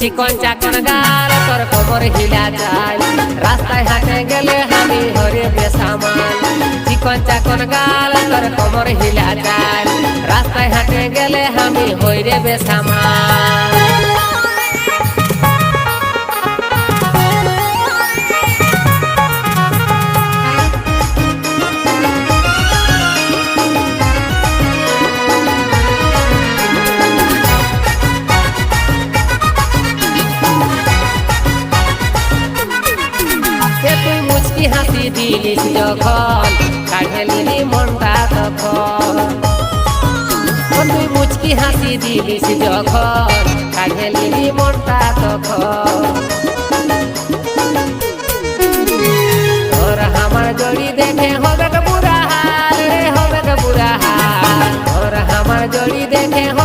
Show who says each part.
Speaker 1: চিকন চাকন গাল তোর কোমর হিলা চাল রাস্তায় হাঁটে গেলে আমি হরে বেসামাল চিকন চাকন গাল তোর কোমর হিলা চাল রাস্তায় হাঁটে গেলে আমি হইরে বেসামাল হাসি দিলিস যখন কাঢ়ে নিলি মনটা তখন তুই মুচকি হাসি দিলিস যখন কাঢ়ে নিলি মনটা তখন